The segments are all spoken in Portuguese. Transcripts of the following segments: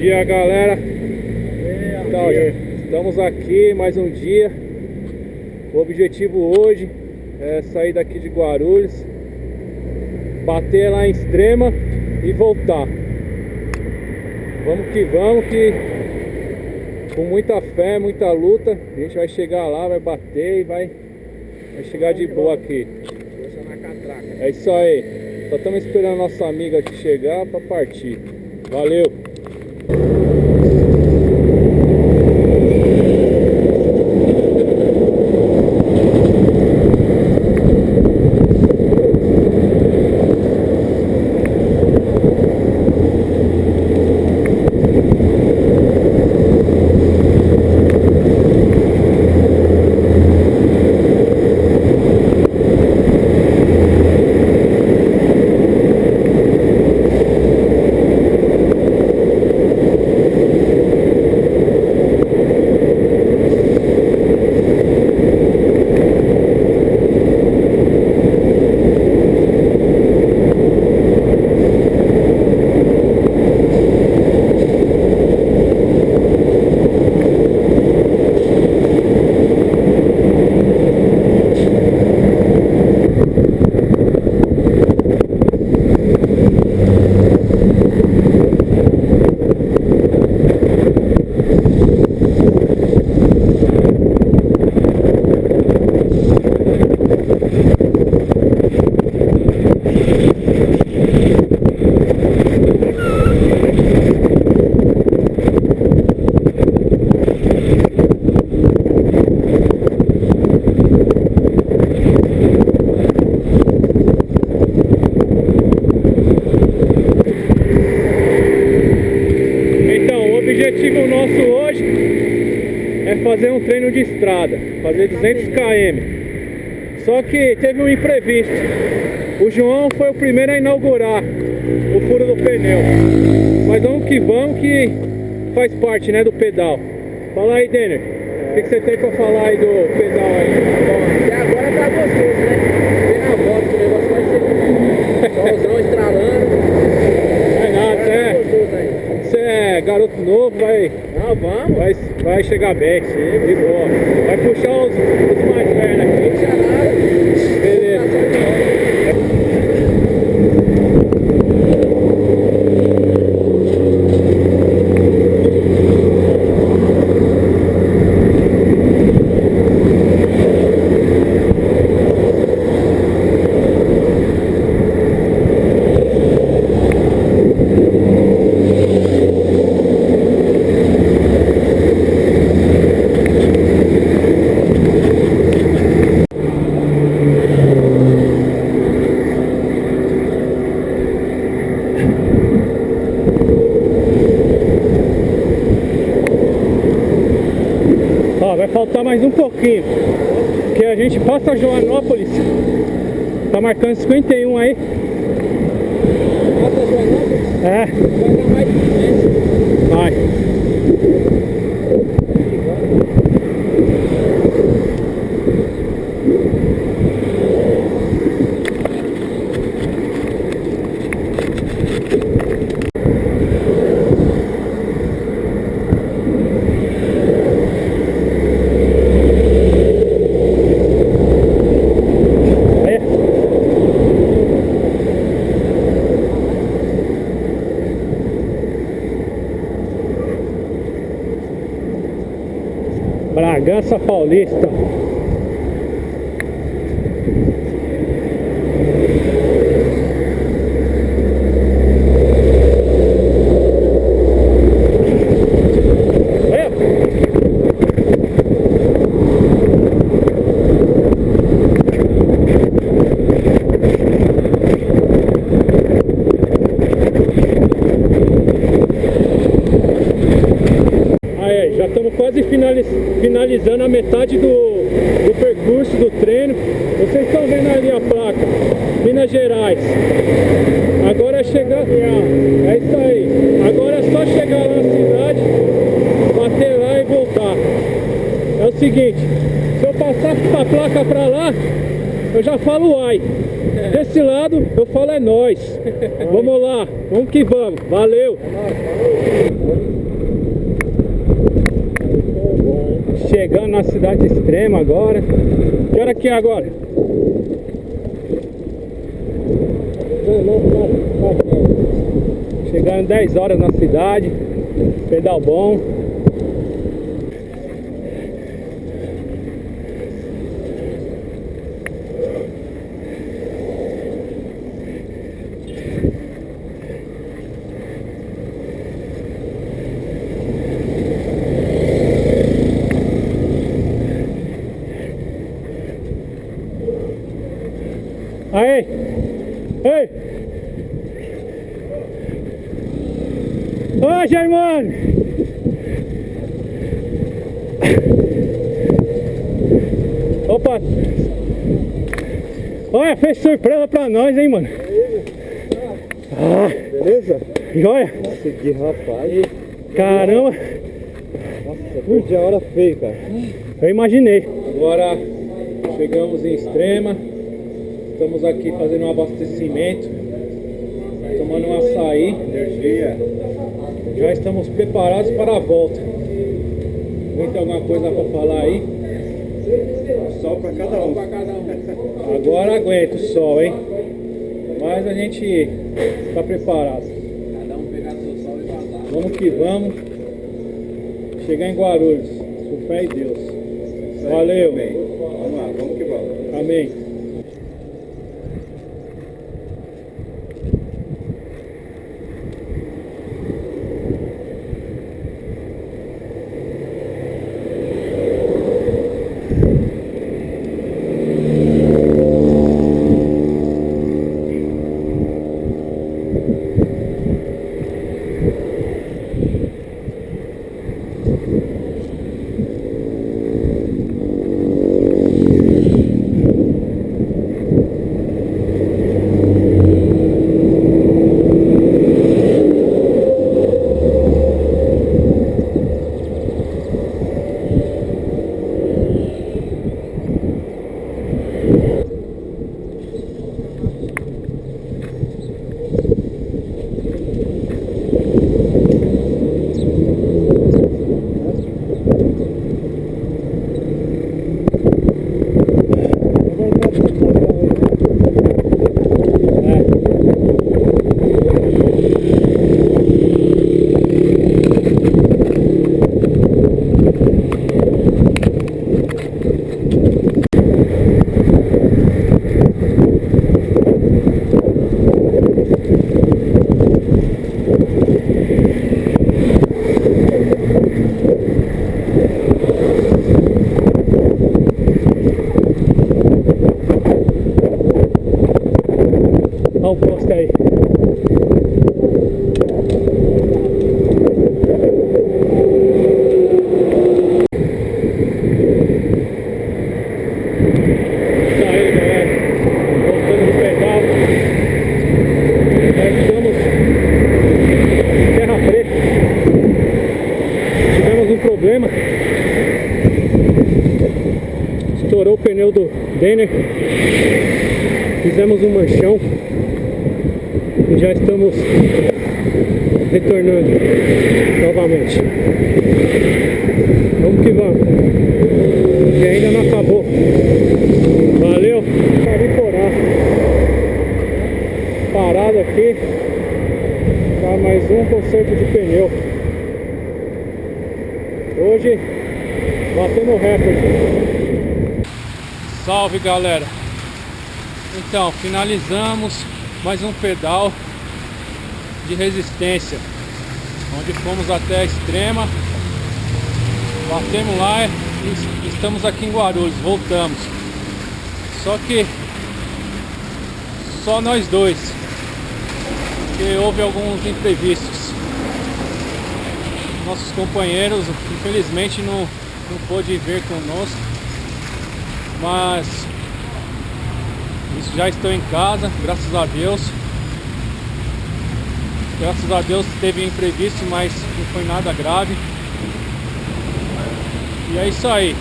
dia, galera. Então, estamos aqui mais um dia. O objetivo hoje é sair daqui de Guarulhos, bater lá em Extrema e voltar. Vamos, que com muita fé, muita luta, a gente vai chegar lá, vai bater e vai chegar de boa aqui. É isso aí. Só estamos esperando a nossa amiga aqui chegar para partir. Valeu! O objetivo nosso hoje é fazer um treino de estrada, fazer 200 km. Só que teve um imprevisto. O João foi o primeiro a inaugurar o furo do pneu. Mas vamos que faz parte, né, do pedal. Fala aí, Denner, o que você tem pra falar aí do pedal aí? Bom, até agora tá gostoso, né? Vem na volta que o negócio vai ser solzão estralando. Não é nada, né? Você é garoto novo, Não, vamos. vai chegar bem, de boa. Vai puxar os mais pernas aqui. Não puxa nada. Beleza. Vai faltar mais um pouquinho, porque a gente passa Joanópolis, tá marcando 51 aí. Passa Joanópolis? É. Vai dar mais de 500. Vai. Bragança Paulista. Já estamos quase finalizando a metade do percurso do treino. Vocês estão vendo ali a placa, Minas Gerais. Agora é chegar, é isso aí. Agora é só chegar lá na cidade, bater lá e voltar. É o seguinte, se eu passar a placa para lá, eu já falo uai. Desse lado eu falo é nóis. Vamos lá, vamos que vamos. Valeu. Chegando na cidade extrema agora. Que hora que é agora? Chegando 10 horas na cidade. Pedal bom. Aí! Ei! Ô, Germano! Opa! Olha, fez surpresa pra nós, hein, mano? Ah, Beleza? joia! Nossa, que rapaz. Caramba! Nossa, perdi a hora feia, cara. Eu imaginei. Agora chegamos em Extrema. Estamos aqui fazendo um abastecimento, tomando um açaí, energia. Já estamos preparados para a volta. Tem alguma coisa para falar aí? Sol para cada um. Agora aguenta o sol, hein? Mas a gente está preparado. Cada um pegar seu sol e vazar. Vamos que vamos. Chegar em Guarulhos, com fé em Deus. Valeu. Vamos lá, vamos que vamos. Amém. Olha o poste aí. Tá aí, galera. Voltando do pedal. Já estamos em terra preta. Tivemos um problema. Estourou o pneu do Denner. Fizemos um manchão. E já estamos retornando novamente. Vamos que vamos. E ainda não acabou. Valeu. Cariporá. Parado aqui para mais um conserto de pneu. Hoje batendo recorde. Salve, galera. Então, finalizamos mais um pedal de resistência, onde fomos até a Extrema, batemos lá e estamos aqui em Guarulhos, voltamos. Só que só nós dois, porque houve alguns imprevistos. Nossos companheiros infelizmente não pôde vir conosco, mas já estou em casa, graças a Deus. Graças a Deus teve imprevisto, mas não foi nada grave. E é isso aí.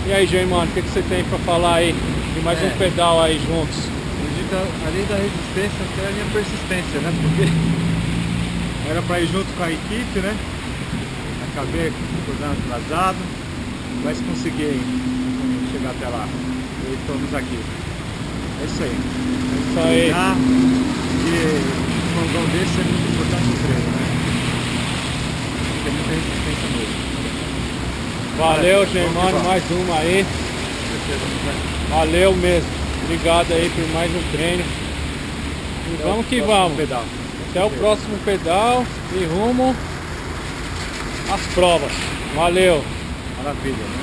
E aí, Germano, o que você tem pra falar aí de de mais um pedal aí juntos. Acredito, além da resistência, até a minha persistência, né? Porque era para ir junto com a equipe, né? Acabei acordando atrasado, mas consegui chegar até lá. E estamos aqui. É isso aí. É isso aí. E um longão desse é muito importante no treino, né? Tem muita resistência mesmo. Valeu, Germano, mais uma aí. Valeu mesmo. Obrigado aí por mais um treino. E vamos que vamos. Pedal. Até o próximo pedal e rumo às provas. Valeu. Maravilha.